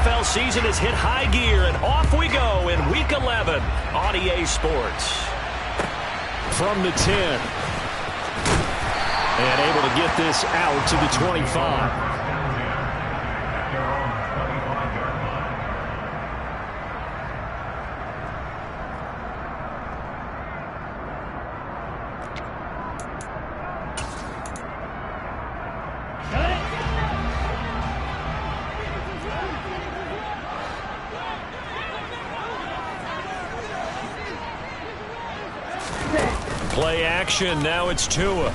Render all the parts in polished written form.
NFL season has hit high gear, and off we go in Week 11 on EA Sports. From the 10. And able to get this out to the 25. Play action. Now it's Tua.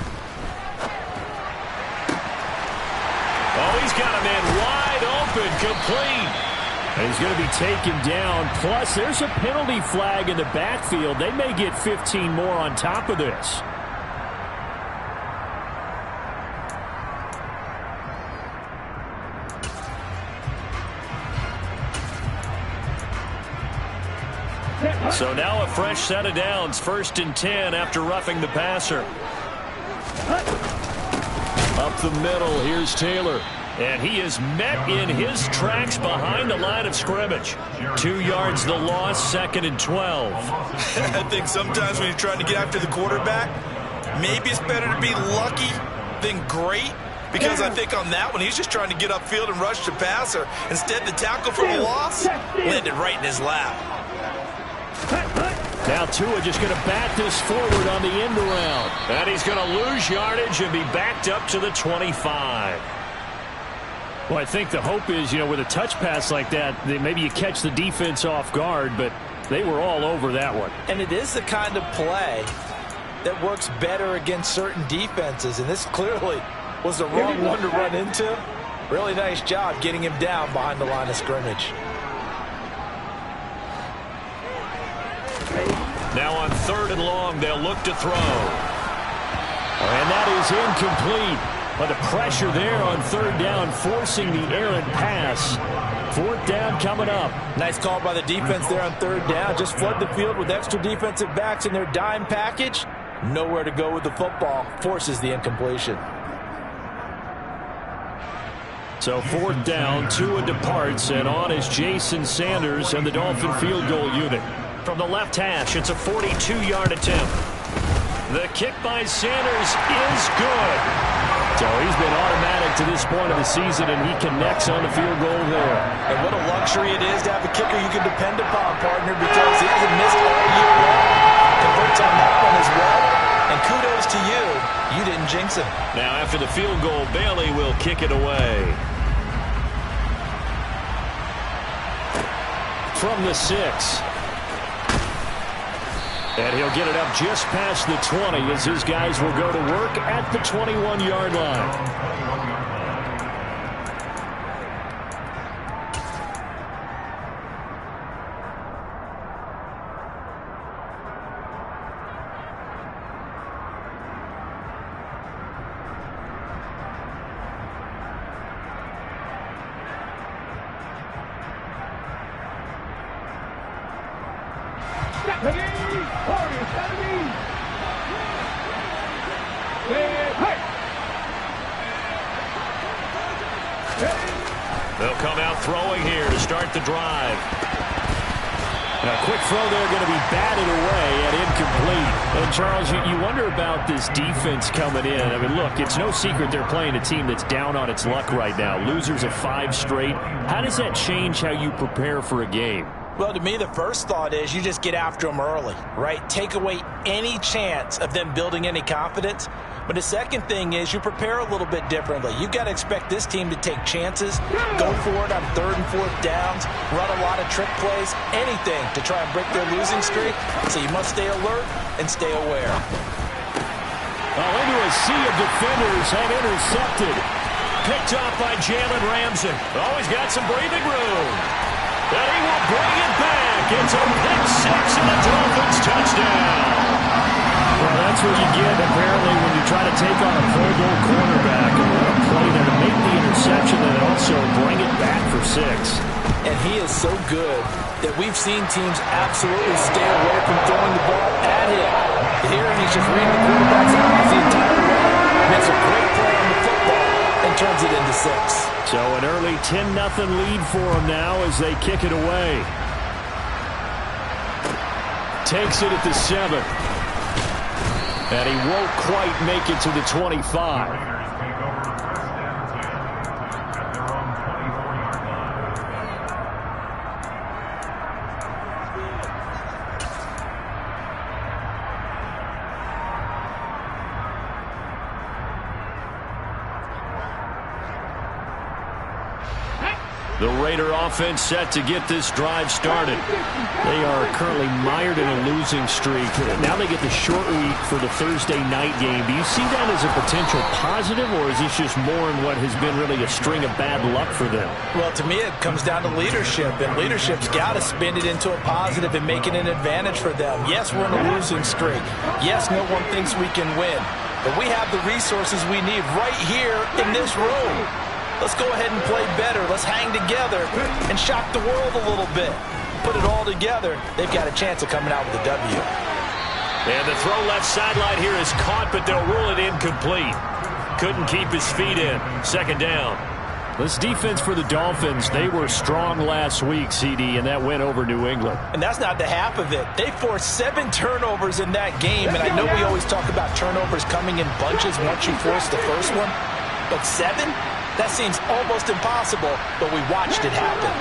Oh, he's got a man wide open, complete. And he's going to be taken down. Plus, there's a penalty flag in the backfield. They may get 15 more on top of this. So now a fresh set of downs, 1st and 10 after roughing the passer. Up the middle, here's Taylor. And he is met in his tracks behind the line of scrimmage. 2 yards the loss, 2nd and 12. I think sometimes when you're trying to get after the quarterback, maybe it's better to be lucky than great. Because I think on that one, he's just trying to get upfield and rush the passer. Instead, the tackle for the loss landed right in his lap. Now Tua just going to bat this forward on the end around. And he's going to lose yardage and be backed up to the 25. Well, I think the hope is, with a touch pass like that, maybe you catch the defense off guard, but they were all over that one. And it is the kind of play that works better against certain defenses, and this clearly was the wrong one to run into. Really nice job getting him down behind the line of scrimmage. Now on 3rd and long, they'll look to throw. And that is incomplete. But the pressure there on 3rd down, forcing the errant pass. 4th down coming up. Nice call by the defense there on 3rd down. Just flood the field with extra defensive backs in their dime package. Nowhere to go with the football. Forces the incompletion. So 4th down, Tua departs, and on is Jason Sanders and the Dolphin field goal unit. From the left hash, it's a 42-yard attempt. The kick by Sanders is good. So he's been automatic to this point of the season, and he connects on the field goal there. And what a luxury it is to have a kicker you can depend upon, partner, because he hasn't missed all year long. Converts on that one as well. And kudos to you. You didn't jinx him. Now after the field goal, Bailey will kick it away. From the 6. And he'll get it up just past the 20 as his guys will go to work at the 21-yard line. They'll come out throwing here to start the drive. And a quick throw there going to be batted away and incomplete. And Charles, you wonder about this defense coming in. I mean, look, it's no secret they're playing a team that's down on its luck right now. Losers of 5 straight. How does that change how you prepare for a game? Well, to me, the first thought is you just get after them early, right? Take away any chance of them building any confidence. But the second thing is you prepare a little bit differently. You've got to expect this team to take chances, go for it on 3rd and 4th downs, run a lot of trick plays, anything to try and break their losing streak. So you must stay alert and stay aware. Well, into a sea of defenders and intercepted. Picked off by Jalen Ramsey. Always got some breathing room. And he will bring it back. It's a pick 6 and a Dolphins touchdown. Well, that's what you get, apparently, when you try to take on a Pro Bowl quarterback. And what a play there to make the interception and also bring it back for 6. And he is so good that we've seen teams absolutely stay away from throwing the ball at him. Here, he's just reading the quarterback's eyes the entire way. Makes a great play on the football and turns it into 6. So an early 10-0 lead for them now as they kick it away. Takes it at the 7. And he won't quite make it to the 25. The Raider offense set to get this drive started. They are currently mired in a losing streak. Now they get the short week for the Thursday night game. Do you see that as a potential positive, or is this just more in what has been really a string of bad luck for them? Well, to me, it comes down to leadership, and leadership's got to spin it into a positive and make it an advantage for them. Yes, we're in a losing streak. Yes, no one thinks we can win. But we have the resources we need right here in this room. Let's go ahead and play better. Let's hang together and shock the world a little bit. Put it all together. They've got a chance of coming out with a W. And the throw left sideline here is caught, but they'll rule it incomplete. Couldn't keep his feet in. Second down. This defense for the Dolphins, they were strong last week, CD, and that went over New England. And that's not the half of it. They forced 7 turnovers in that game, and I know we always talk about turnovers coming in bunches once you force the first one, but 7? That seems almost impossible, but we watched it happen.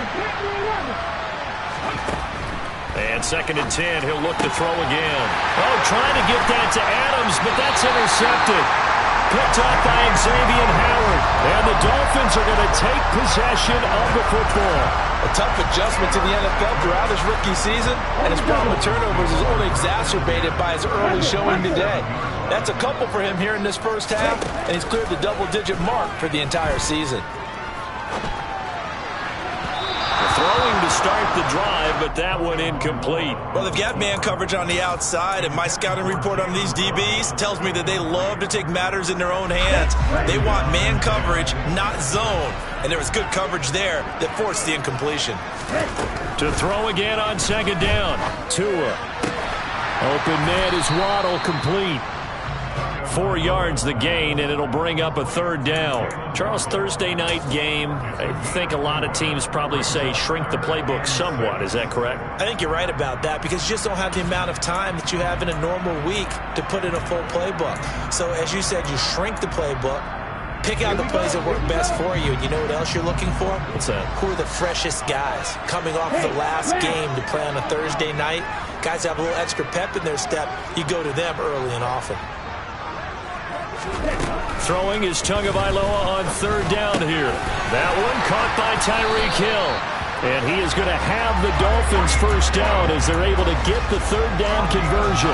And 2nd and 10, he'll look to throw again. Oh, trying to get that to Adams, but that's intercepted. Picked up by Xavier Howard. And the Dolphins are going to take possession of the football. A tough adjustment to the NFL throughout his rookie season, and his problem with turnovers is only exacerbated by his early showing today. That's a couple for him here in this first half, and he's cleared the double-digit mark for the entire season. Throwing to start the drive, but that one incomplete. Well, they've got man coverage on the outside, and my scouting report on these DBs tells me that they love to take matters in their own hands. They want man coverage, not zone. And there was good coverage there that forced the incompletion. To throw again on 2nd down. Tua. Open man is Waddle, complete. 4 yards the gain, and it'll bring up a 3rd down. Charles, Thursday night game, I think a lot of teams probably say shrink the playbook somewhat. Is that correct? I think you're right about that, because you just don't have the amount of time that you have in a normal week to put in a full playbook. So as you said, you shrink the playbook, pick out the plays that work best for you, and you know what else you're looking for? What's that? Who are the freshest guys coming off the last game to play on a Thursday night? Guys have a little extra pep in their step. You go to them early and often. Throwing is Tagovailoa on 3rd down here. That one caught by Tyreek Hill. And he is going to have the Dolphins first down as they're able to get the 3rd down conversion.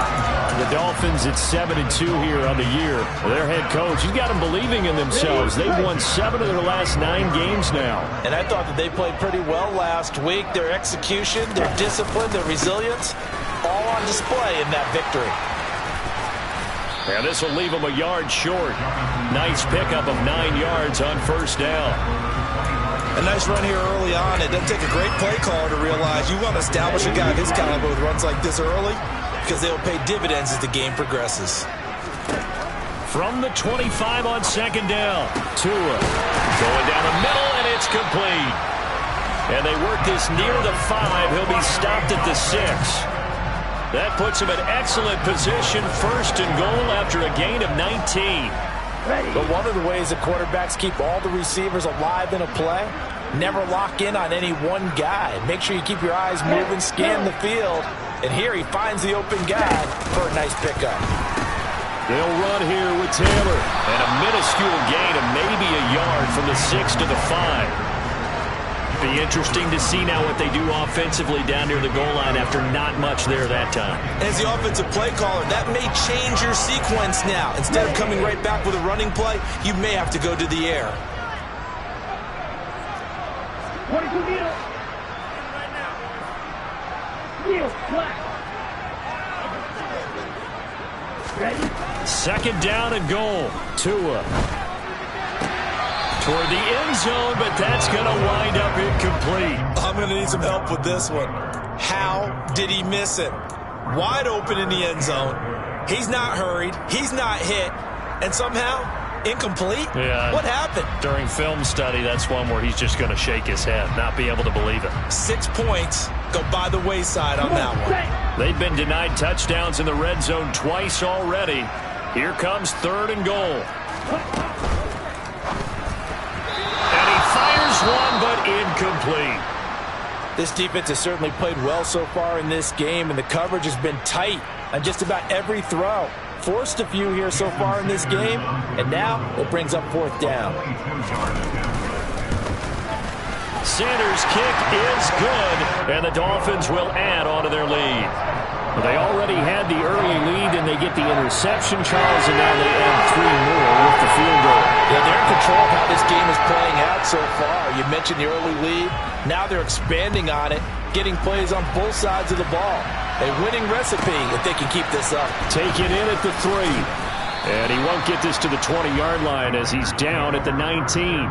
The Dolphins at 7-2 here on the year. Their head coach, he's got them believing in themselves. They've won 7 of their last 9 games now. And I thought that they played pretty well last week. Their execution, their discipline, their resilience, all on display in that victory. And this will leave them a yard short. Nice pickup of 9 yards on 1st down. A nice run here early on. It doesn't take a great play caller to realize you want to establish a guy of his caliber with runs like this early, because they will pay dividends as the game progresses. From the 25 on 2nd down. Tua going down the middle, and it's complete. And they work this near the 5. He'll be stopped at the 6. That puts him in excellent position, 1st and goal after a gain of 19. But one of the ways that quarterbacks keep all the receivers alive in a play, never lock in on any one guy. Make sure you keep your eyes moving, scan the field. And here he finds the open guy for a nice pickup. They'll run here with Taylor. And a minuscule gain of maybe a yard from the 6 to the 5. Be interesting to see now what they do offensively down near the goal line after not much there that time. As the offensive play caller, that may change your sequence now. Instead of coming right back with a running play, you may have to go to the air. Second down and goal. Tua toward the end zone, but that's going to wind up incomplete. I'm going to need some help with this one. How did he miss it? Wide open in the end zone. He's not hurried. He's not hit. And somehow, Incomplete? Yeah. What happened? During film study, that's one where he's just going to shake his head, not be able to believe it. 6 points go by the wayside on that one. They've been denied touchdowns in the red zone twice already. Here comes 3rd and goal. And he fires one, but incomplete. This defense has certainly played well so far in this game, and the coverage has been tight on just about every throw. Forced a few here so far in this game, and now it brings up 4th down. Sanders' kick is good, and the Dolphins will add on to their lead. Well, they already had the early lead, and they get the interception, Charles, and now they add 3 more with the field goal. Yeah, they're in control of how this game is playing out so far. You mentioned the early lead. Now they're expanding on it, getting plays on both sides of the ball. A winning recipe if they can keep this up. Taken in at the 3. And he won't get this to the 20-yard line as he's down at the 19.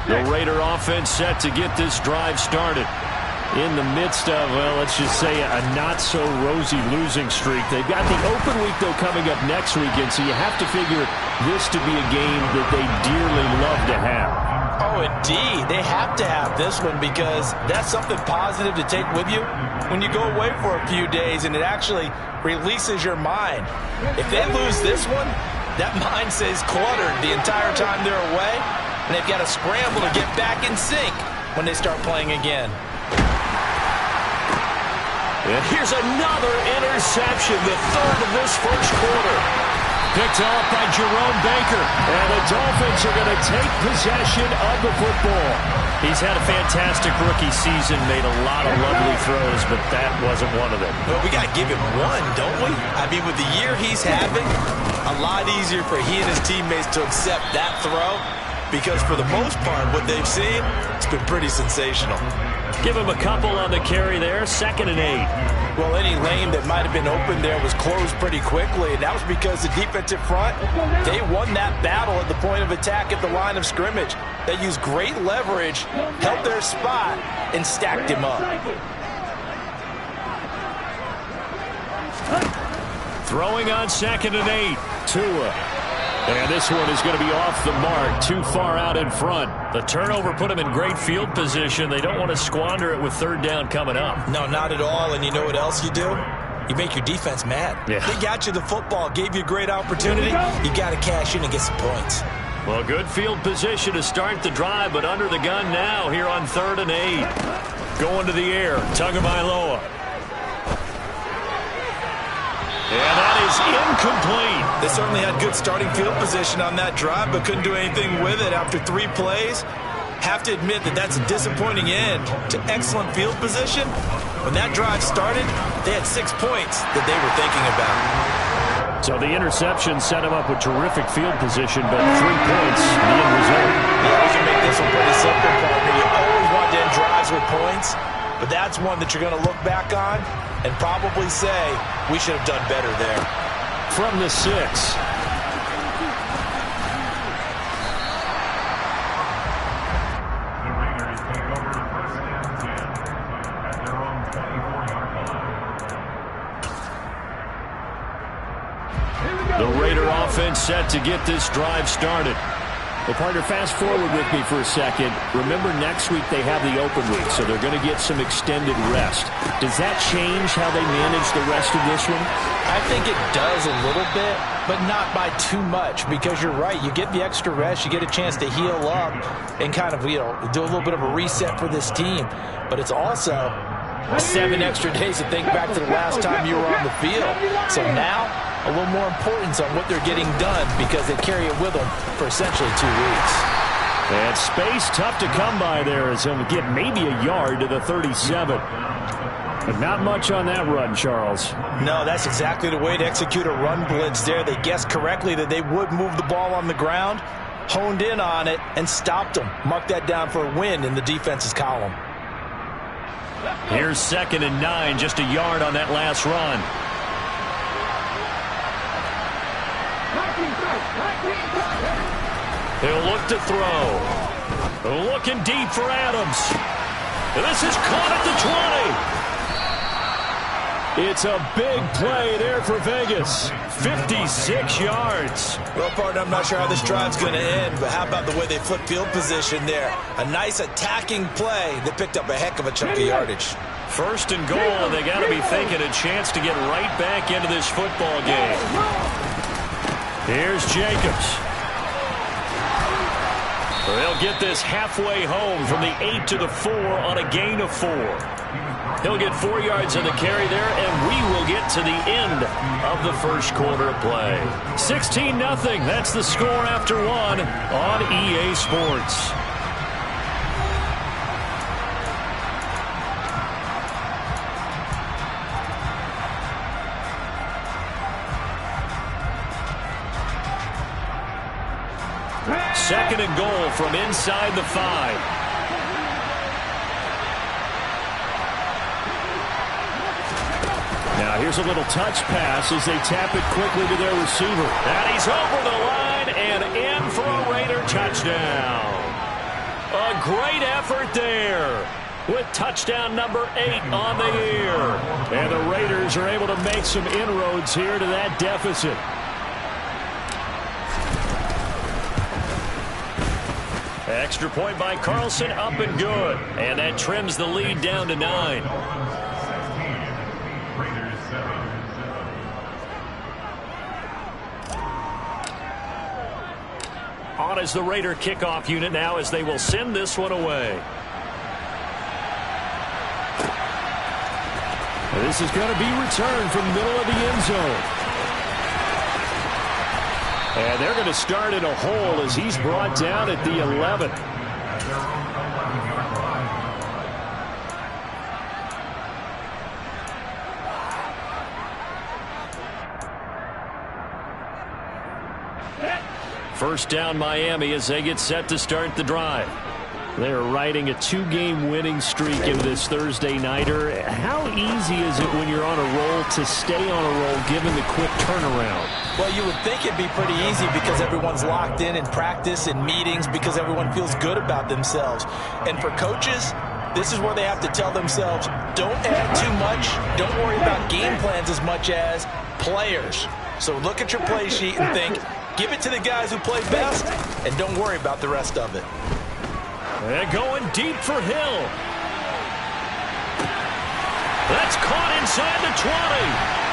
The Raider offense set to get this drive started. In the midst of, well, let's just say a not-so-rosy losing streak. They've got the open week, though, coming up next weekend, so you have to figure this to be a game that they dearly love to have. Oh, indeed. They have to have this one because that's something positive to take with you when you go away for a few days, and it actually releases your mind. If they lose this one, that mind stays cluttered the entire time they're away, and they've got to scramble to get back in sync when they start playing again. And here's another interception, the 3rd of this first quarter. Picked off by Jerome Baker. And the Dolphins are going to take possession of the football. He's had a fantastic rookie season, made a lot of lovely throws, but that wasn't one of them. Well, we got to give him one, don't we? I mean, with the year he's having, a lot easier for he and his teammates to accept that throw because for the most part, what they've seen, it's been pretty sensational. Give him a couple on the carry there, 2nd and 8. Well, any lane that might have been open there was closed pretty quickly, and that was because the defensive front, they won that battle at the point of attack at the line of scrimmage. They used great leverage, held their spot, and stacked him up. Throwing on 2nd and 8, Tua. And this one is going to be off the mark, too far out in front. The turnover put them in great field position. They don't want to squander it with 3rd down coming up. No, not at all. And you know what else you do? You make your defense mad. Yeah. They got you the football, gave you a great opportunity. You got to cash in and get some points. Well, good field position to start the drive, but under the gun now here on 3rd and 8. Going to the air, Tagovailoa. And that is incomplete. They certainly had good starting field position on that drive, but couldn't do anything with it after 3 plays. Have to admit that that's a disappointing end to excellent field position. When that drive started, they had 6 points that they were thinking about. So the interception set him up with terrific field position, but 3 points, the end result. Yeah, you can make this one pretty simple, partner. You always want to end drives with points, but that's one that you're going to look back on and probably say, we should have done better there. From the 6. The Raider offense set to get this drive started. Well, partner, fast forward with me for a second. Remember, next week they have the open week, so they're going to get some extended rest. Does that change how they manage the rest of this one? I think it does a little bit, but not by too much, because you're right. You get the extra rest, you get a chance to heal up and kind of, do a little bit of a reset for this team. But it's also 7 extra days to think back to the last time you were on the field. So now, a little more importance on what they're getting done because they carry it with them for essentially 2 weeks. And space tough to come by there as he'll get maybe a yard to the 37. But not much on that run, Charles. No, that's exactly the way to execute a run blitz there. They guessed correctly that they would move the ball on the ground, honed in on it, and stopped them. Mark that down for a win in the defense's column. Here's 2nd and 9, just a yard on that last run. He'll look to throw. Looking deep for Adams. This is caught at the 20. It's a big play there for Vegas. 56 yards. Well, partner, I'm not sure how this drive's going to end, but how about the way they flip field position there? A nice attacking play. They picked up a heck of a chunk of yardage. First and goal, and they got to be thinking a chance to get right back into this football game. Here's Jacobs. They'll get this halfway home from the 8 to the 4 on a gain of 4. He'll get 4 yards on the carry there, and we will get to the end of the first quarter of play. 16-0. That's the score after 1 on EA Sports. Second and goal from inside the 5. Now here's a little touch pass as they tap it quickly to their receiver. And he's over the line and in for a Raider touchdown. A great effort there with touchdown number 8 on the year. And the Raiders are able to make some inroads here to that deficit. Extra point by Carlson, up and good. And that trims the lead down to 9. On is the Raider kickoff unit now as they will send this one away. This is going to be returned from the middle of the end zone. And they're going to start in a hole as he's brought down at the 11. First down Miami as they get set to start the drive. They're riding a 2-game winning streak in this Thursday nighter. How easy is it when you're on a roll to stay on a roll given the quick turnaround? Well, you would think it'd be pretty easy because everyone's locked in practice and meetings because everyone feels good about themselves. And for coaches, this is where they have to tell themselves, don't add too much, don't worry about game plans as much as players. So look at your play sheet and think, give it to the guys who play best and don't worry about the rest of it. And going deep for Hill. That's caught inside the 20.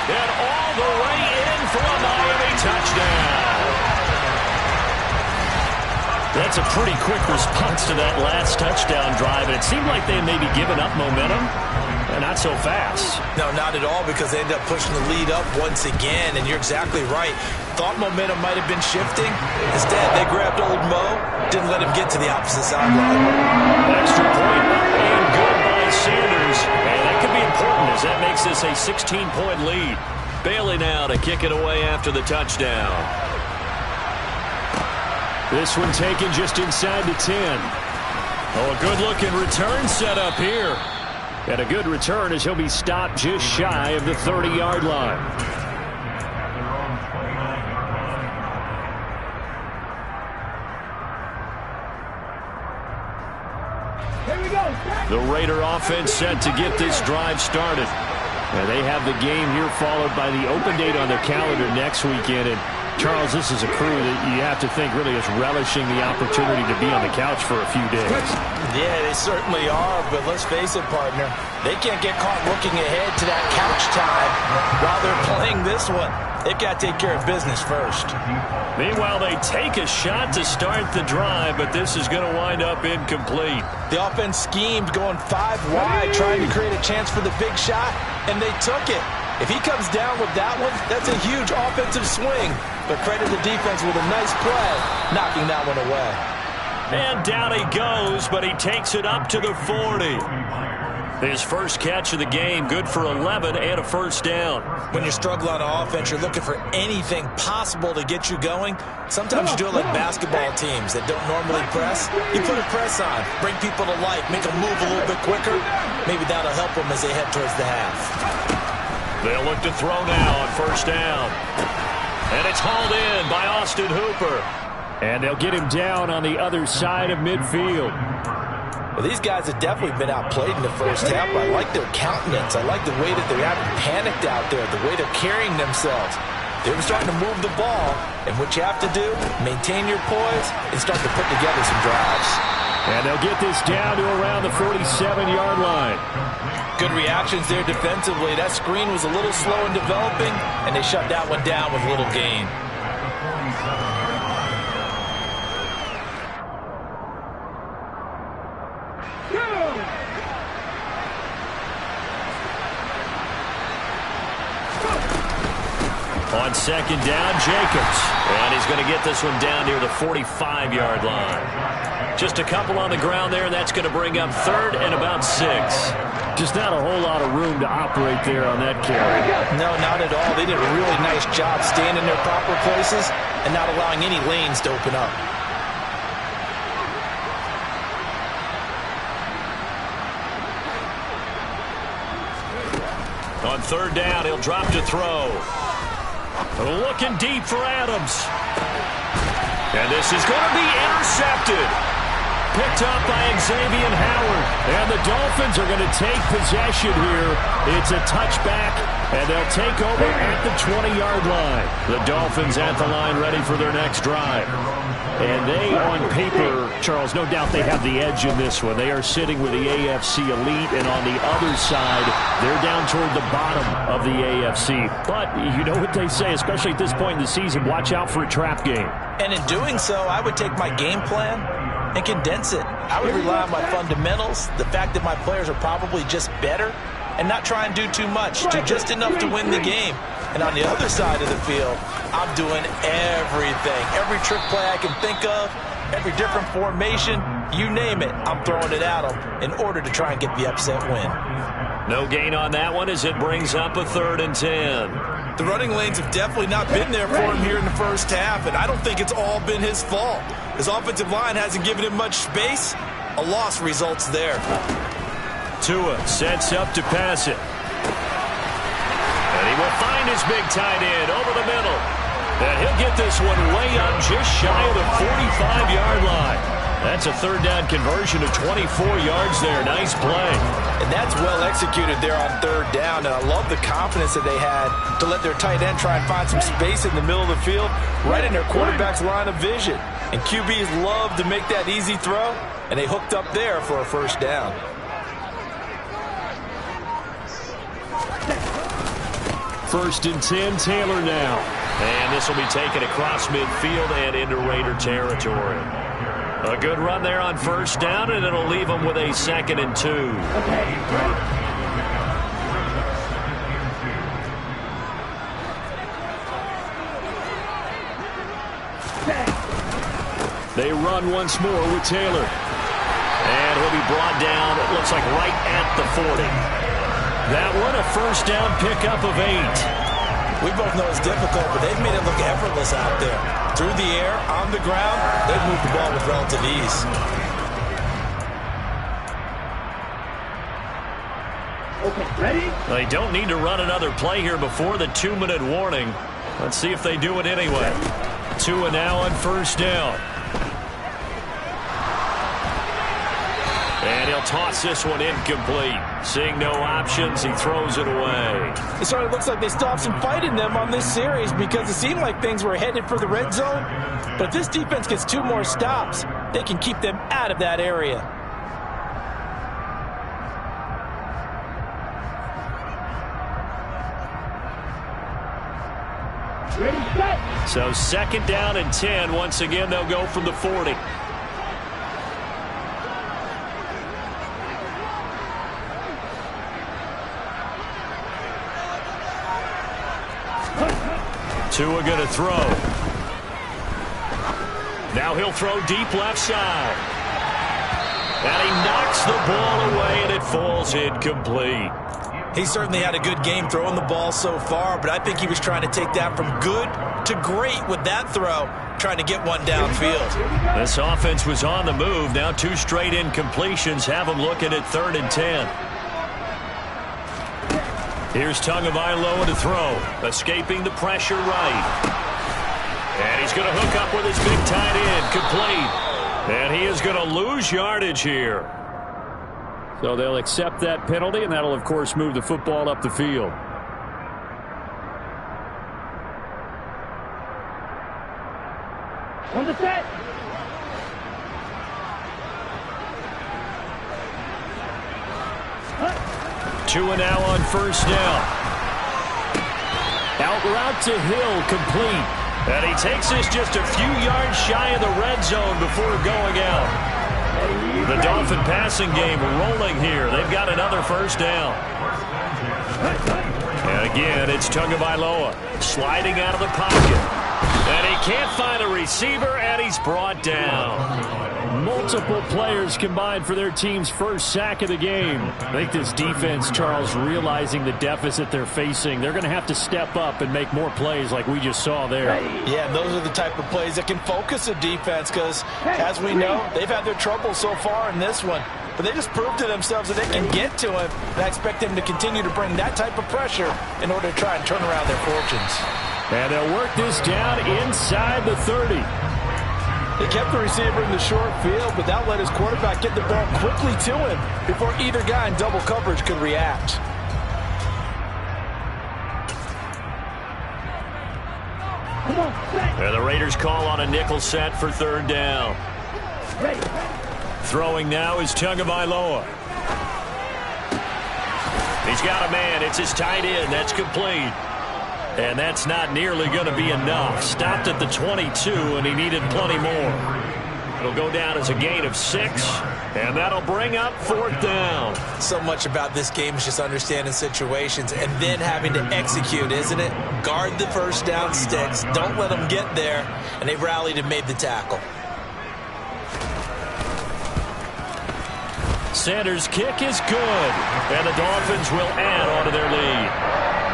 And all the way in for a Miami touchdown. That's a pretty quick response to that last touchdown drive. And it seemed like they had maybe given up momentum. Not so fast. No, not at all, because they ended up pushing the lead up once again. And you're exactly right. Thought momentum might have been shifting. Instead, they grabbed old Mo, didn't let him get to the opposite sideline. Extra point and good by Sanders. And that could be important as that makes this a 16-point lead. Bailey now to kick it away after the touchdown. This one taken just inside the 10. Oh, a good-looking return set up here. And a good return as he'll be stopped just shy of the 30-yard line. Here we go. The Raider offense set to get this drive started. And they have the game here followed by the open date on their calendar next weekend. And Charles, this is a crew that you have to think really is relishing the opportunity to be on the couch for a few days. Yeah, they certainly are, but let's face it, partner. They can't get caught looking ahead to that couch time while they're playing this one. They've got to take care of business first. Meanwhile, they take a shot to start the drive, but this is going to wind up incomplete. The offense schemed going 5 wide, trying to create a chance for the big shot, and they took it. If he comes down with that one, that's a huge offensive swing. But credit the defense with a nice play, knocking that one away. And down he goes, but he takes it up to the 40. His first catch of the game, good for 11 and a first down. When you struggle on offense, you're looking for anything possible to get you going. Sometimes you do it like basketball teams that don't normally press. You put a press on, bring people to life, make them move a little bit quicker. Maybe that'll help them as they head towards the half. They'll look to throw now on first down. And it's hauled in by Austin Hooper. And they'll get him down on the other side of midfield. Well, these guys have definitely been outplayed in the first half, but I like their countenance. I like the way that they're having panicked out there, the way they're carrying themselves. They're starting to move the ball, and what you have to do, maintain your poise and start to put together some drives. And they'll get this down to around the 47-yard line. Good reactions there defensively. That screen was a little slow in developing, and they shut that one down with little gain. On second down, Jacobs. And he's going to get this one down near the 45-yard line. Just a couple on the ground there, and that's going to bring up third and about 6. Just not a whole lot of room to operate there on that carry. No, not at all. They did a really nice job staying in their proper places and not allowing any lanes to open up. On third down, he'll drop to throw. Looking deep for Adams. And this is going to be intercepted. Picked up by Xavier Howard. And the Dolphins are going to take possession here. It's a touchback, and they'll take over at the 20-yard line. The Dolphins at the line ready for their next drive. And they, on paper, Charles, no doubt they have the edge in this one. They are sitting with the AFC elite, and on the other side, they're down toward the bottom of the AFC. But you know what they say, especially at this point in the season, watch out for a trap game. And in doing so, I would take my game plan and condense it. I would rely on my fundamentals, the fact that my players are probably just better, and not try and do too much, do just enough to win the game. And on the other side of the field, I'm doing everything. Every trick play I can think of, every different formation, you name it, I'm throwing it at them in order to try and get the upset win. No gain on that one as it brings up a 3rd and 10. The running lanes have definitely not been there for him here in the first half, and I don't think it's all been his fault. His offensive line hasn't given him much space. A loss results there. Tua sets up to pass it. And he will find his big tight end over the middle. And he'll get this one way up just shy of the 45-yard line. That's a 3rd down conversion of 24 yards there. Nice play. And that's well executed there on 3rd down. And I love the confidence that they had to let their tight end try and find some space in the middle of the field, right in their quarterback's line of vision. And QBs love to make that easy throw, and they hooked up there for a 1st down. First and 10, Taylor now. And this will be taken across midfield and into Raider territory. A good run there on 1st down, and it'll leave them with a 2nd and 2. They run once more with Taylor. And he'll be brought down, it looks like right at the 40. That one, a 1st down pickup of 8. We both know it's difficult, but they've made it look effortless out there. Through the air, on the ground, they've moved the ball with relative ease. Okay, ready? They don't need to run another play here before the 2-minute warning. Let's see if they do it anyway. Tua now on 1st down. And he'll toss this one incomplete. Seeing no options, he throws it away. It sort of looks like they still have some fight in them on this series because it seemed like things were headed for the red zone. But if this defense gets 2 more stops, they can keep them out of that area. Ready, set. So 2nd down and 10. Once again, they'll go from the 40. Tua going to throw. Now he'll throw deep left side. And he knocks the ball away, and it falls incomplete. He certainly had a good game throwing the ball so far, but I think he was trying to take that from good to great with that throw, trying to get one downfield. This offense was on the move. Now 2 straight incompletions have them looking at 3rd and 10. Here's Tagovailoa to throw, escaping the pressure right. And he's going to hook up with his big tight end, complete. And he is going to lose yardage here. So they'll accept that penalty, and that'll, of course, move the football up the field. On the set. Two and now on first down. Out route to Hill, complete. And he takes this just a few yards shy of the red zone before going out. The Dolphin passing game rolling here. They've got another first down. And again, it's Tagovailoa sliding out of the pocket. And he can't find a receiver, and he's brought down. Multiple players combined for their team's first sack of the game. I think this defense, Charles, realizing the deficit they're facing, they're going to have to step up and make more plays like we just saw there. Yeah, and those are the type of plays that can focus a defense because, as we know, they've had their trouble so far in this one. But they just proved to themselves that they can get to him, and I expect them to continue to bring that type of pressure in order to try and turn around their fortunes. And they'll work this down inside the 30. They kept the receiver in the short field, but that let his quarterback get the ball quickly to him before either guy in double coverage could react. And the Raiders call on a nickel set for third down. Throwing now is Tagovailoa. He's got a man. It's his tight end. That's complete. And that's not nearly going to be enough. Stopped at the 22, and he needed plenty more. It'll go down as a gain of 6, and that'll bring up fourth down. So much about this game is just understanding situations and then having to execute, isn't it? Guard the first down sticks. Don't let them get there, and they've rallied and made the tackle. Sanders' kick is good, and the Dolphins will add on to their lead.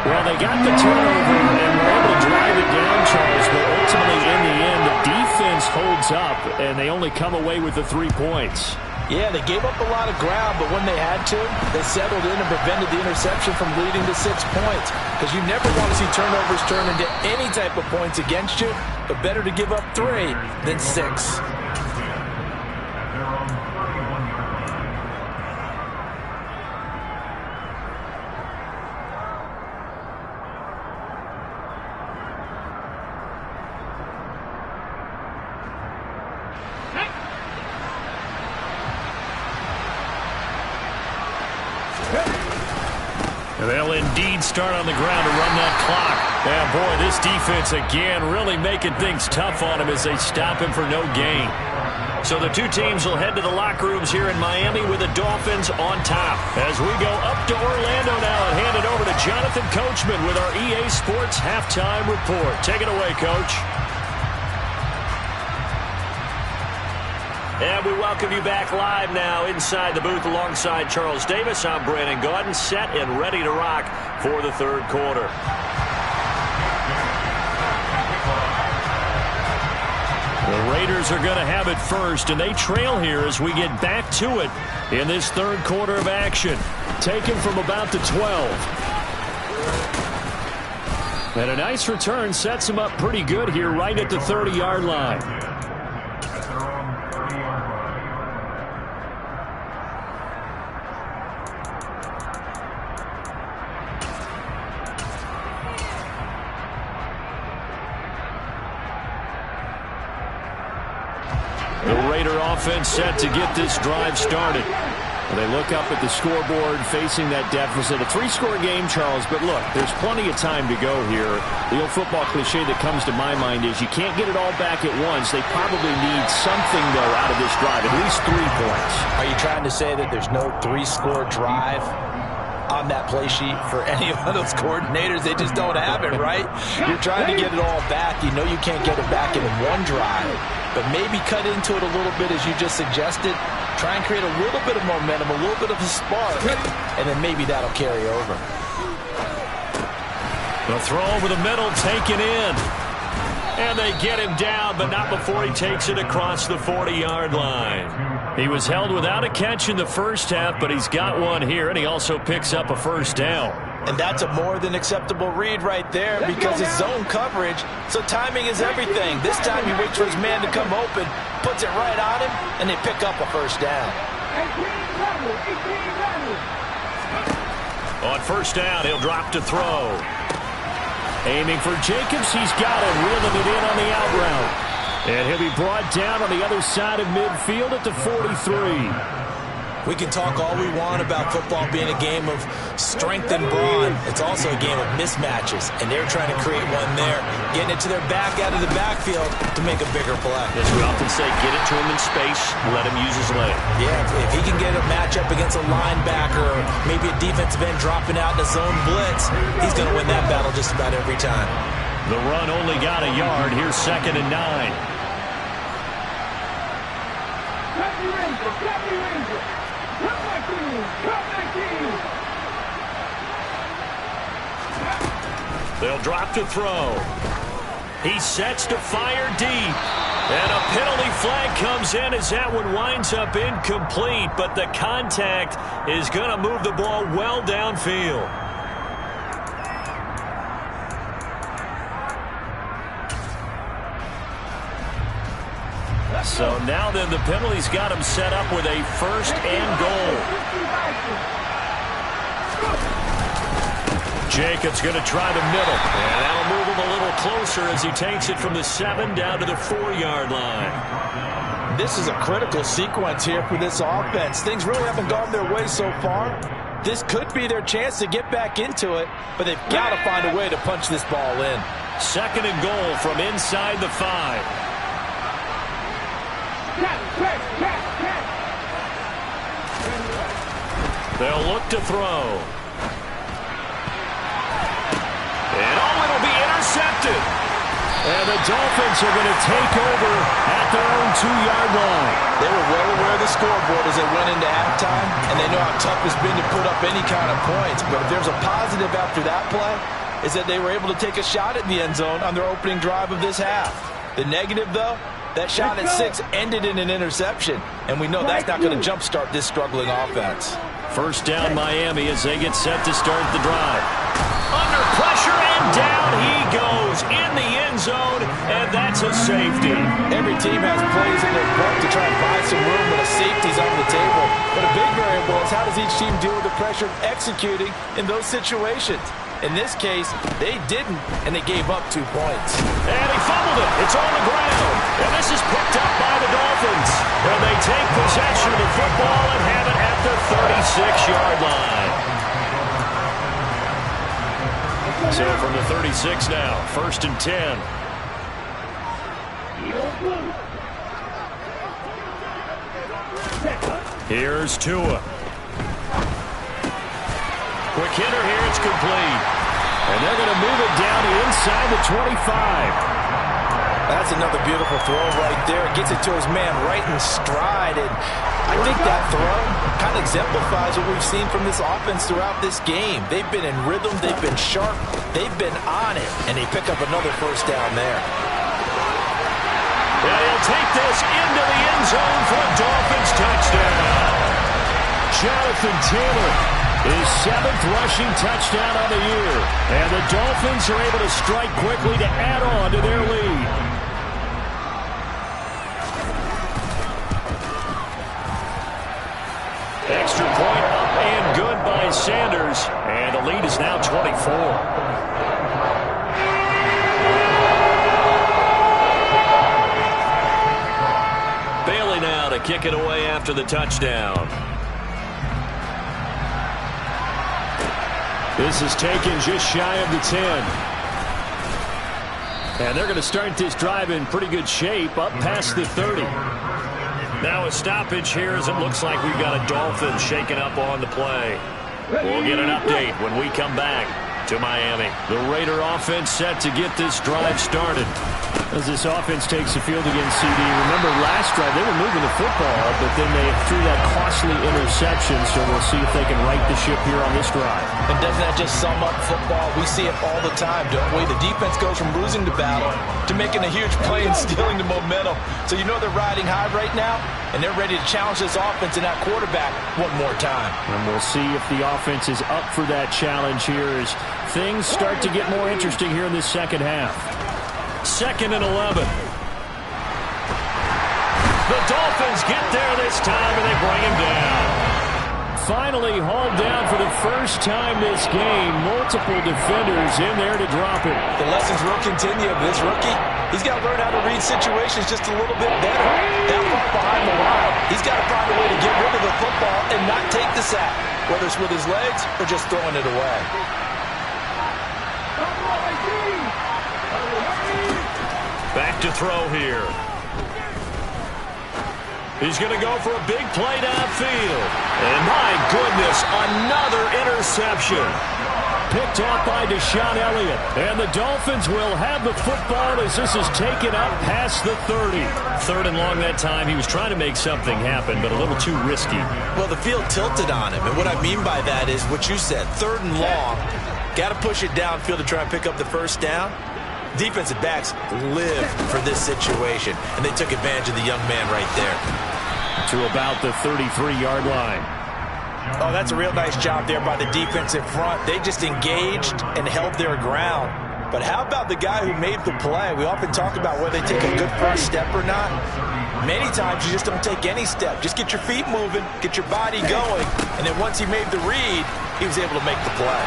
Well, they got the turnover and were able to drive it down, Charles, but ultimately in the end, the defense holds up, and they only come away with the 3 points. Yeah, they gave up a lot of ground, but when they had to, they settled in and prevented the interception from leading to 6 points. Because you never want to see turnovers turn into any type of points against you, but better to give up 3 than 6. They'll indeed start on the ground to run that clock. Yeah, boy, this defense again really making things tough on him as they stop him for no gain. So the two teams will head to the locker rooms here in Miami with the Dolphins on top. As we go up to Orlando now and hand it over to Jonathan Coachman with our EA Sports Halftime Report. Take it away, Coach. And we welcome you back live now inside the booth alongside Charles Davis. I'm Brandon Gaudin, set and ready to rock for the third quarter. The Raiders are going to have it first, and they trail here as we get back to it in this third quarter of action. Taken from about the 12. And a nice return sets them up pretty good here right at the 30-yard line. The Raider offense set to get this drive started. They look up at the scoreboard facing that deficit. A 3-score game, Charles, but look, there's plenty of time to go here. The old football cliche that comes to my mind is you can't get it all back at once. They probably need something, though, out of this drive, at least 3 points. Are you trying to say that there's no 3-score drive on that play sheet for any of those coordinators? They just don't have it, right? You're trying to get it all back. You know you can't get it back in one drive, but maybe cut into it a little bit as you just suggested. Try and create a little bit of momentum, a little bit of a spark, and then maybe that'll carry over. The throw over the middle taken in. And they get him down, but not before he takes it across the 40-yard line. He was held without a catch in the first half, but he's got one here, and he also picks up a first down. And that's a more than acceptable read right there because it's zone coverage, so timing is everything. This time he waits for his man to come open, puts it right on him, and they pick up a first down. On first down, he'll drop to throw. Aiming for Jacobs, he's got it, reeling it in on the out route. And he'll be brought down on the other side of midfield at the 43. We can talk all we want about football being a game of strength and brawn. It's also a game of mismatches, and they're trying to create one there, getting it to their back out of the backfield to make a bigger play. As we often say, get it to him in space, let him use his leg. Yeah, if he can get a matchup against a linebacker or maybe a defensive end dropping out in a zone blitz, he's going to win that battle just about every time. The run only got a yard. Here's 2nd and 9. They'll drop to throw. He sets to fire deep. And a penalty flag comes in as that one winds up incomplete, but the contact is going to move the ball well downfield. So now then the penalty's got him set up with a 1st and goal. Jacobs going to try the middle. And that'll move him a little closer as he takes it from the 7 down to the 4-yard line. This is a critical sequence here for this offense. Things really haven't gone their way so far. This could be their chance to get back into it, but they've got to find a way to punch this ball in. 2nd and goal from inside the 5. They'll look to throw. And it'll be intercepted. And the Dolphins are going to take over at their own 2-yard line. They were well aware of the scoreboard as they went into halftime, and they know how tough it's been to put up any kind of points. But if there's a positive after that play, is that they were able to take a shot at the end zone on their opening drive of this half. The negative, though, that shot at 6 ended in an interception, and we know that's not going to jumpstart this struggling offense. First down Miami as they get set to start the drive. Under pressure, and down he goes in the end zone, and that's a safety. Every team has plays in their book to try and buy some room when a safety's on the table. But a big variable is how does each team deal with the pressure of executing in those situations. In this case, they didn't, and they gave up 2 points. And he fumbled it. It's on the ground. And this is picked up by the Dolphins. And they take possession of the football and have it at the 36-yard line. So from the 36 now, 1st and 10. Here's Tua. Quick hitter here, it's complete. And they're going to move it down to inside the 25. That's another beautiful throw right there. It gets it to his man right in stride. And I think that throw kind of exemplifies what we've seen from this offense throughout this game. They've been in rhythm. They've been sharp. They've been on it. And they pick up another first down there. And he'll take this into the end zone for a Dolphins touchdown. Jonathan Taylor, his 7th rushing touchdown on the year. And the Dolphins are able to strike quickly to add on to their lead. Extra point up and good by Sanders. And the lead is now 24. Bailey now to kick it away after the touchdown. This is taken just shy of the 10. And they're going to start this drive in pretty good shape, up past the 30. Now a stoppage here as it looks like we've got a Dolphin shaking up on the play. We'll get an update when we come back to Miami. The Raider offense set to get this drive started. As this offense takes the field against CD, remember last drive they were moving the football, but then they threw that costly interception, so we'll see if they can right the ship here on this drive. And doesn't that just sum up football? We see it all the time, don't we? The defense goes from losing the battle to making a huge play and stealing the momentum. So you know they're riding high right now, and they're ready to challenge this offense and that quarterback one more time. And we'll see if the offense is up for that challenge here as things start to get more interesting here in this second half. 2nd and 11. The Dolphins get there this time, and they bring him down. Finally hauled down for the first time this game. Multiple defenders in there to drop it. The lessons will continue. This rookie, he's got to learn how to read situations just a little bit better. That far behind the line, he's got to find a way to get rid of the football and not take the sack, whether it's with his legs or just throwing it away. Back to throw here. He's going to go for a big play downfield. And my goodness, another interception. Picked off by Deshaun Elliott. And the Dolphins will have the football as this is taken up past the 30. 3rd and long that time. He was trying to make something happen, but a little too risky. Well, the field tilted on him. And what I mean by that is what you said. 3rd and long. Got to push it downfield to try and pick up the first down. Defensive backs live for this situation, and they took advantage of the young man right there. To about the 33-yard line. Oh, that's a real nice job there by the defensive front. They just engaged and held their ground. But how about the guy who made the play? We often talk about whether they take a good first step or not. Many times you just don't take any step. Just get your feet moving, get your body going, and then once he made the read, he was able to make the play.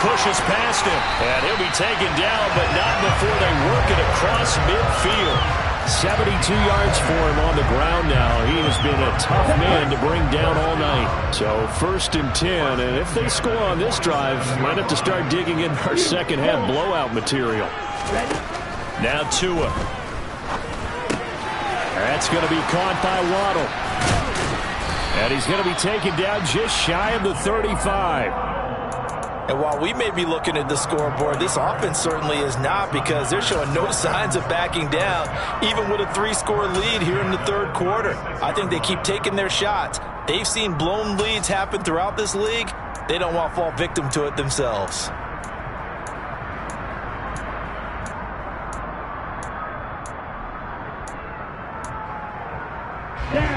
Pushes past him, and he'll be taken down, but not before they work it across midfield. 72 yards for him on the ground now. He has been a tough man to bring down all night. So 1st and 10, and if they score on this drive, might have to start digging in our second half blowout material. Now Tua. That's going to be caught by Waddle. And he's going to be taken down just shy of the 35. And while we may be looking at the scoreboard, this offense certainly is not, because they're showing no signs of backing down, even with a 3-score lead here in the 3rd quarter. I think they keep taking their shots. They've seen blown leads happen throughout this league. They don't want to fall victim to it themselves.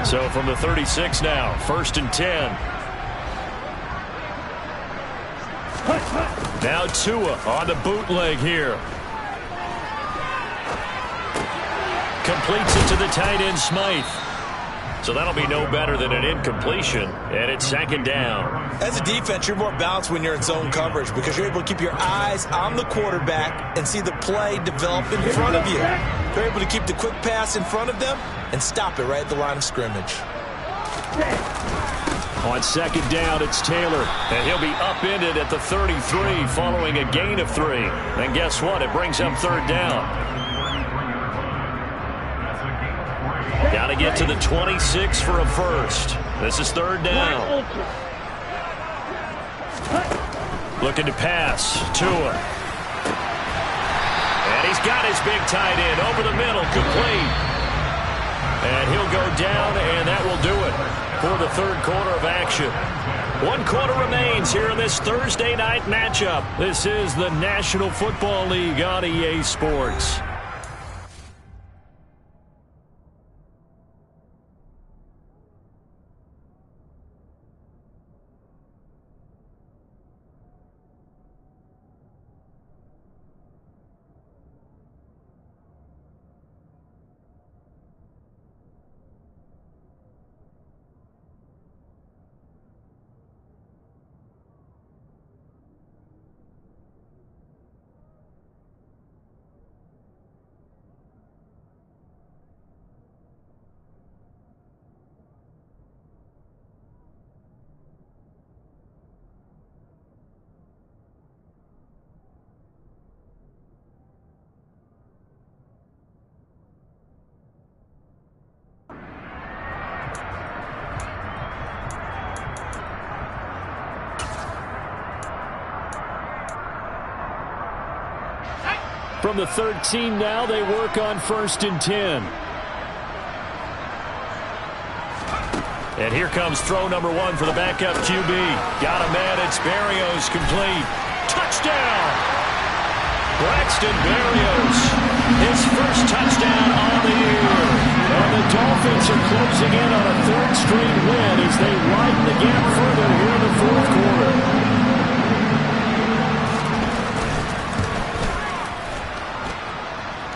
So from the 36 now, 1st and 10. Now Tua on the bootleg here. Completes it to the tight end, Smythe. So that'll be no better than an incompletion, and it's 2nd down. As a defense, you're more balanced when you're in zone coverage because you're able to keep your eyes on the quarterback and see the play develop in front of you. You're able to keep the quick pass in front of them and stop it right at the line of scrimmage. On 2nd down, it's Taylor. And he'll be upended at the 33 following a gain of 3. And guess what? It brings up 3rd down. Got to get to the 26 for a first. This is 3rd down. Looking to pass. Tua. And he's got his big tight end over the middle, complete. And he'll go down, and that will do it for the 3rd quarter of action. 1 quarter remains here in this Thursday night matchup. This is the National Football League on EA Sports. From the 13 now, they work on 1st and 10. And here comes throw number 1 for the backup QB. Got him at it's Berrios, complete. Touchdown! Braxton Berrios, his first touchdown on the year. And the Dolphins are closing in on a 3rd straight win as they widen the gap further here in the 4th quarter.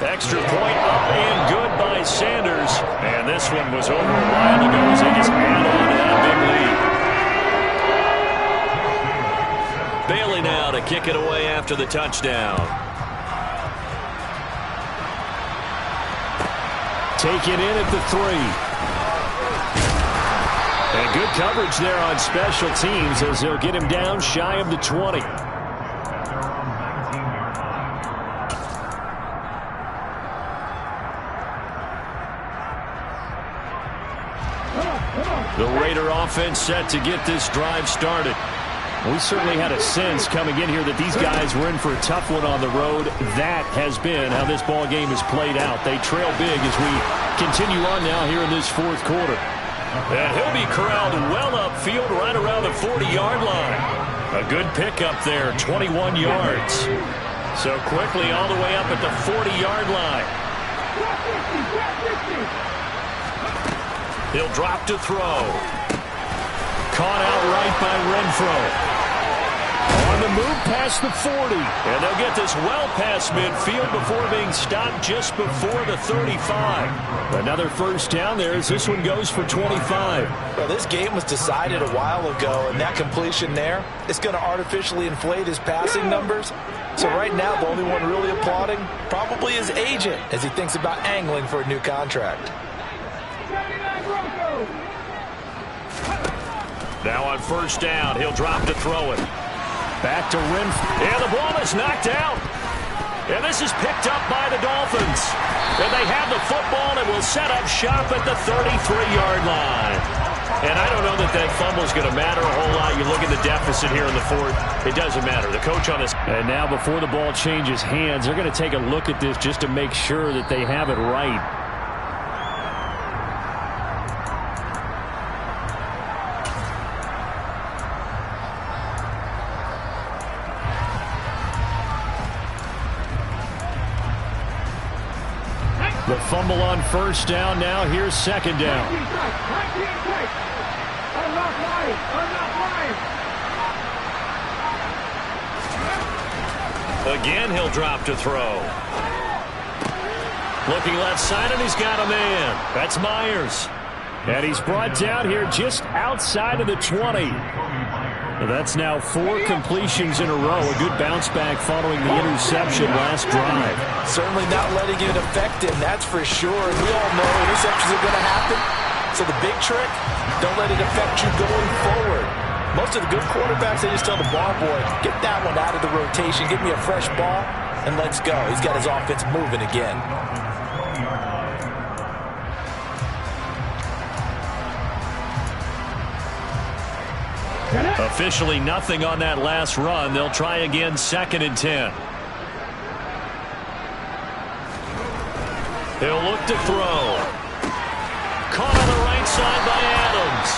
Extra point up and good by Sanders. And this one was over a while ago as they just add on to that big lead. Bailey now to kick it away after the touchdown. Taken in at the 3. And good coverage there on special teams as they'll get him down shy of the 20. The Raider offense set to get this drive started. We certainly had a sense coming in here that these guys were in for a tough one on the road. That has been how this ball game has played out. They trail big as we continue on now here in this 4th quarter. And he'll be corralled well upfield right around the 40-yard line. A good pickup there, 21 yards. So quickly all the way up at the 40-yard line. He'll drop to throw. Caught out right by Renfro. On the move past the 40. And they'll get this well past midfield before being stopped just before the 35. Another first down there as this one goes for 25. Well, this game was decided a while ago, and that completion there is going to artificially inflate his passing numbers. So right now, the only one really applauding probably his agent as he thinks about angling for a new contract. Now on first down, he'll drop to throw it. Back to Renfro. And the ball is knocked out. And this is picked up by the Dolphins. And they have the football and will set up shop at the 33-yard line. And I don't know that that fumble is going to matter a whole lot. You look at the deficit here in the 4th. It doesn't matter. The coach on this. And now before the ball changes hands, they're going to take a look at this just to make sure that they have it right. The fumble on first down. Now here's second down. Again, he'll drop to throw. Looking left side, and he's got a man. That's Myers. And he's brought down here just outside of the 20. That's now 4 completions in a row. A good bounce back following the interception last drive. Certainly not letting it affect him, that's for sure. And we all know interceptions are going to happen. So the big trick, don't let it affect you going forward. Most of the good quarterbacks, they just tell the ball boy, get that one out of the rotation, give me a fresh ball, and let's go. He's got his offense moving again. Officially nothing on that last run. They'll try again, 2nd and 10. He'll look to throw. Caught on the right side by Adams.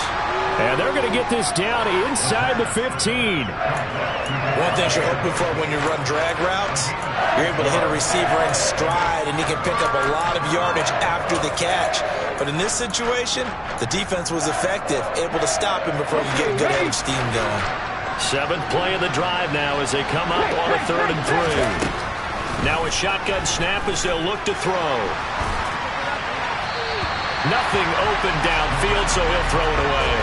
And they're going to get this down inside the 15. One thing you're hoping for when you run drag routes, you're able to hit a receiver in stride, and he can pick up a lot of yardage after the catch. But in this situation, the defense was effective, able to stop him before he could get a good head of steam going. 7th play of the drive now as they come up on a 3rd and 3. Now a shotgun snap as they'll look to throw. Nothing open downfield, so he'll throw it away.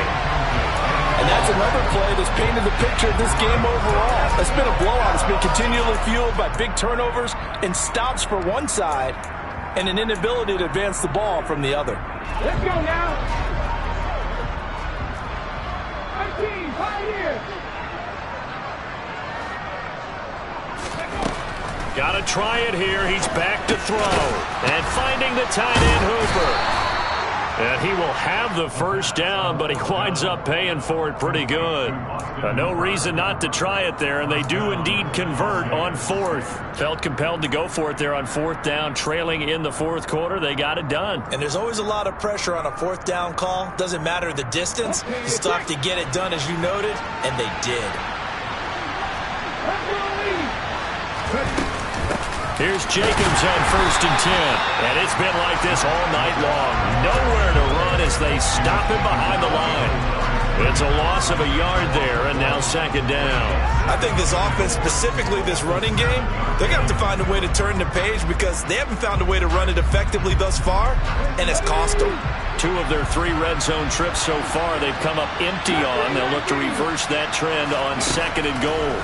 And that's another play that's painted the picture of this game overall. It's been a blowout. It's been continually fueled by big turnovers and stops for one side and an inability to advance the ball from the other. Let's go now. 19, 5 years. Got to try it here. He's back to throw. And finding the tight end Hooper. And he will have the first down, but he winds up paying for it pretty good. No reason not to try it there, and they do indeed convert on fourth. Felt compelled to go for it there on fourth down, trailing in the fourth quarter. They got it done. And there's always a lot of pressure on a fourth down call. Doesn't matter the distance. You still have to get it done, as you noted, and they did. Here's Jacobs on 1st and 10. And it's been like this all night long. Nowhere to run as they stop him behind the line. It's a loss of a yard there, and now 2nd down. I think this offense, specifically this running game, they're going to have to find a way to turn the page because they haven't found a way to run it effectively thus far, and it's cost them. 2 of their 3 red zone trips so far they've come up empty on. They'll look to reverse that trend on 2nd and goal.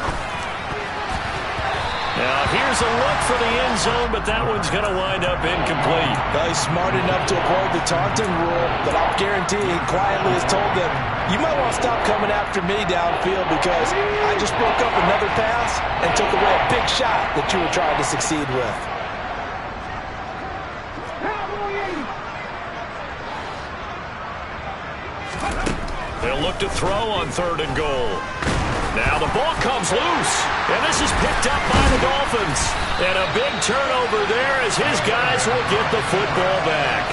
Now, here's a look for the end zone, but that one's going to wind up incomplete. Well, he's smart enough to avoid the taunting rule, but I'll guarantee he quietly has told them, you might want to stop coming after me downfield because I just broke up another pass and took away a big shot that you were trying to succeed with. They'll look to throw on 3rd and goal. Now the ball comes loose, and this is picked up by the Dolphins. And a big turnover there as his guys will get the football back.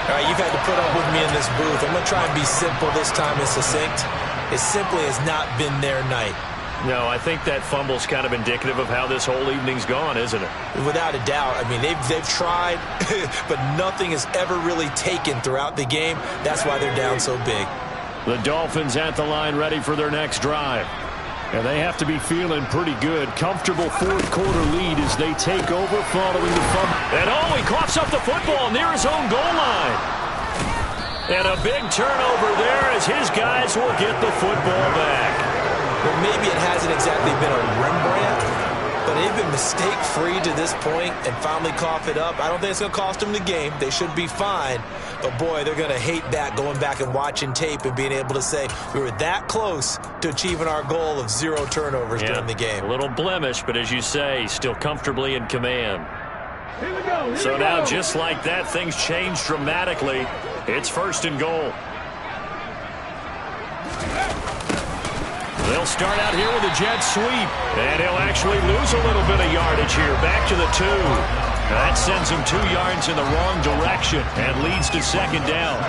All right, you've had to put up with me in this booth. I'm going to try and be simple this time and succinct. It simply has not been their night. No, I think that fumble's kind of indicative of how this whole evening's gone, isn't it? Without a doubt. I mean, they've tried, but nothing has ever really taken throughout the game. That's why they're down so big. The Dolphins at the line ready for their next drive. And they have to be feeling pretty good. Comfortable fourth quarter lead as they take over following the fumble. And he coughs up the football near his own goal line. And a big turnover there as his guys will get the football back. Well, maybe it hasn't exactly been a Rembrandt, but they've been mistake-free to this point and finally cough it up. I don't think it's going to cost them the game. They should be fine. But, boy, they're going to hate that going back and watching tape and being able to say we were that close to achieving our goal of 0 turnovers during the game. A little blemish, but as you say, still comfortably in command. Here we go. So now, just like that, things change dramatically. It's 1st and goal. They'll start out here with a jet sweep, and he'll actually lose a little bit of yardage here. Back to the 2. That sends him 2 yards in the wrong direction and leads to 2nd down.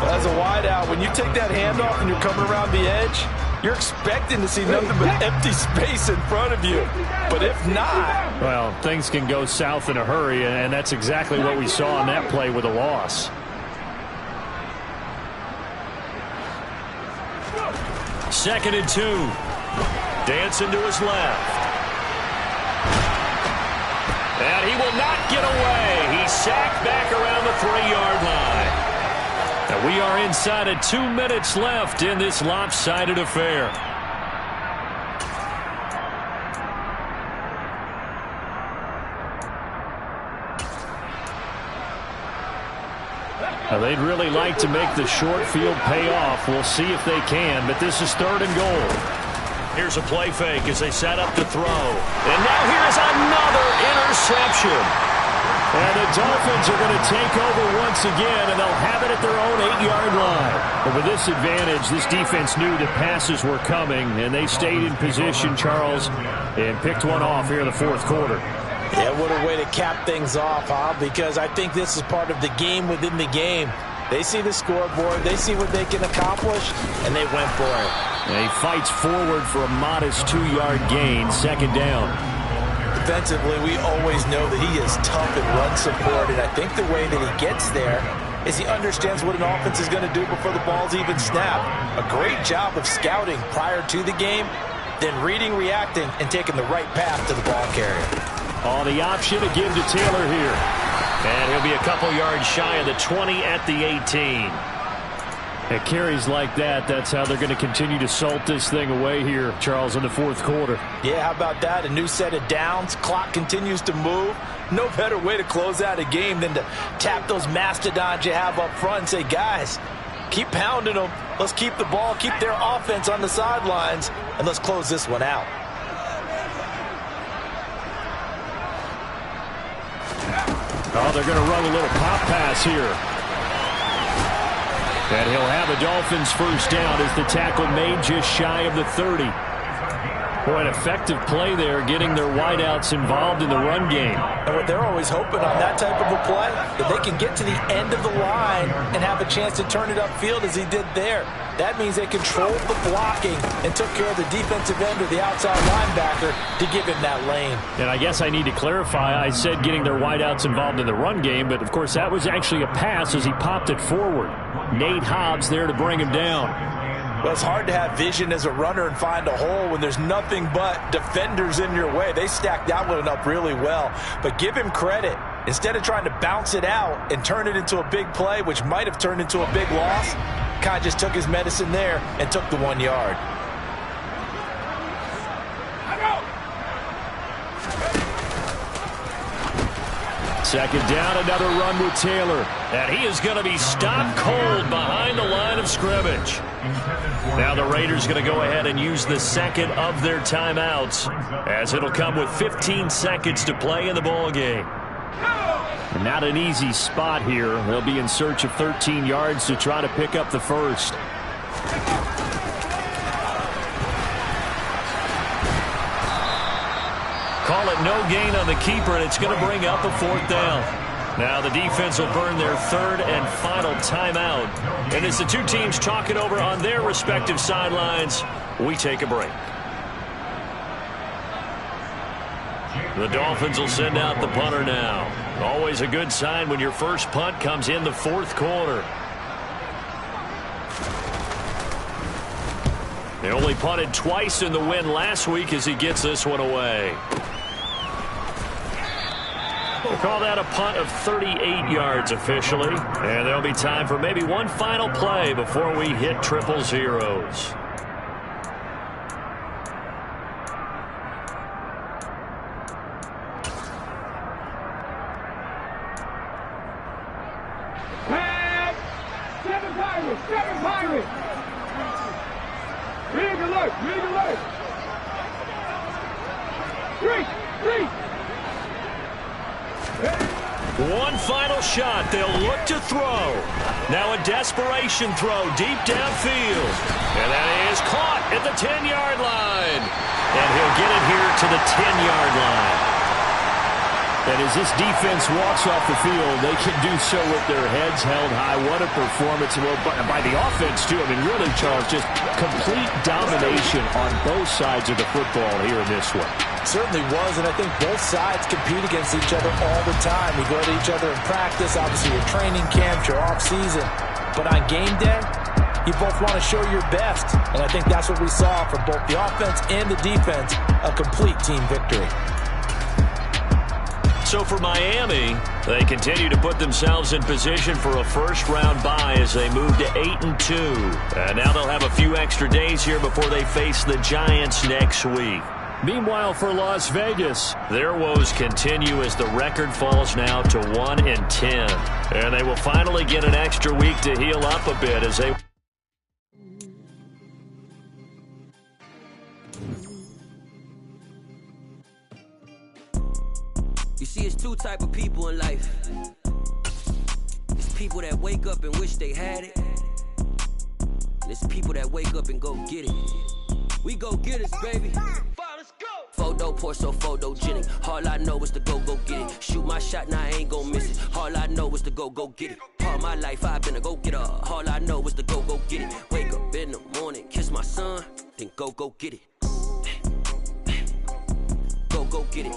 Well, as a wideout, when you take that handoff and you're coming around the edge, you're expecting to see nothing but empty space in front of you. But if not... Well, things can go south in a hurry, and that's exactly what we saw on that play with a loss. Second and 2. Dancing to his left. And he will not get away. He's sacked back around the 3-yard line. And we are inside of 2 minutes left in this lopsided affair. Now, they'd really like to make the short field pay off. We'll see if they can, but this is 3rd and goal. Here's a play fake as they set up to throw. And now here's another interception. And the Dolphins are going to take over once again, and they'll have it at their own 8-yard line. But with this advantage, this defense knew that passes were coming, and they stayed in position, Charles, and picked one off here in the fourth quarter. Yeah, what a way to cap things off, huh? Because I think this is part of the game within the game. They see the scoreboard, they see what they can accomplish, and they went for it. And he fights forward for a modest 2-yard gain, 2nd down. Defensively, we always know that he is tough in run support, and I think the way that he gets there is he understands what an offense is going to do before the ball's even snapped. A great job of scouting prior to the game, then reading, reacting, and taking the right path to the ball carrier. On the option again to Taylor here. And he'll be a couple yards shy of the 20 at the 18. At carries like that, that's how they're going to continue to salt this thing away here, Charles, in the fourth quarter. Yeah, how about that? A new set of downs. Clock continues to move. No better way to close out a game than to tap those mastodons you have up front and say, guys, keep pounding them. Let's keep the ball, keep their offense on the sidelines, and let's close this one out. Oh, they're going to run a little pop pass here. And he'll have a Dolphins first down as the tackle made just shy of the 30. Boy, an effective play there, getting their wideouts involved in the run game. And what they're always hoping on that type of a play, that they can get to the end of the line and have a chance to turn it upfield as he did there. That means they controlled the blocking and took care of the defensive end or the outside linebacker to give him that lane. And I guess I need to clarify, I said getting their wideouts involved in the run game, but of course that was actually a pass as he popped it forward. Nate Hobbs there to bring him down. Well, it's hard to have vision as a runner and find a hole when there's nothing but defenders in your way. They stacked that one up really well. But give him credit. Instead of trying to bounce it out and turn it into a big play, which might have turned into a big loss, Kai just took his medicine there and took the 1 yard. Second down, another run with Taylor. And he is going to be stopped cold behind the line of scrimmage. Now the Raiders going to go ahead and use the second of their timeouts, as it'll come with 15 seconds to play in the ball game. Not an easy spot here. They'll be in search of 13 yards to try to pick up the first. Call it no gain on the keeper, and it's going to bring up a fourth down. Now the defense will burn their third and final timeout. And as the two teams talk it over on their respective sidelines, we take a break. The Dolphins will send out the punter now. Always a good sign when your first punt comes in the fourth quarter. They only punted twice in the win last week as he gets this one away. We'll call that a punt of 38 yards officially. And there'll be time for maybe one final play before we hit triple zeros. Seven Pirates! Rig alert! Rig alert! Three! One final shot. They'll look to throw. Now a desperation throw deep downfield. And that is caught at the 10-yard line. And he'll get it here to the 10-yard line. And as this defense walks off the field, they can do so with their heads held high. What a performance by the offense, too. I mean, really, Charles, just complete domination on both sides of the football here in this one. Certainly was, and I think both sides compete against each other all the time. We go to each other in practice, obviously your training camp, your off-season. But on game day, you both want to show your best. And I think that's what we saw from both the offense and the defense, a complete team victory. So for Miami, they continue to put themselves in position for a first-round bye as they move to 8-2. And now they'll have a few extra days here before they face the Giants next week. Meanwhile, for Las Vegas, their woes continue as the record falls now to 1-10. And they will finally get an extra week to heal up a bit as they... You see, it's two type of people in life. It's people that wake up and wish they had it. And it's people that wake up and go get it. We go get it, baby. Let's go. Photo pour so photogenic. All I know is to go get it. Shoot my shot, now I ain't gon' miss it. All I know is to go get it. All my life I've been a go-getter. All I know is to go get it. Wake up in the morning, kiss my son, then go get it. Go get it.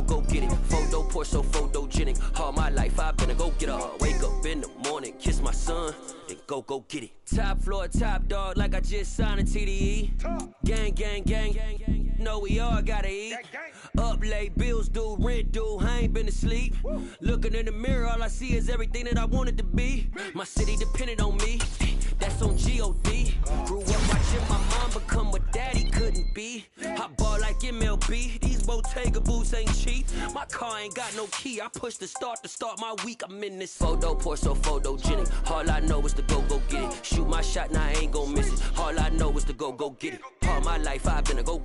Go get it. Photo pour so photogenic. All my life I've been a go-getter. Wake up in the morning, kiss my son, then go get it. Top floor, top dog, like I just signed a TDE. Gang. Know we all gotta eat. Up late, bills due, rent due, I ain't been asleep. Looking in the mirror, all I see is everything that I wanted to be. My city depended on me, that's on G.O.D. Grew up watching my mom become what daddy couldn't be. I ball like MLB, these Bottega boots ain't cheap. My car ain't got no key, I push the start to start my week. I'm in this photo pour so photogenic. All I know is to go get it. Shoot my shot, now I ain't gon' miss it. All I know is to go get it. All my life I've been a go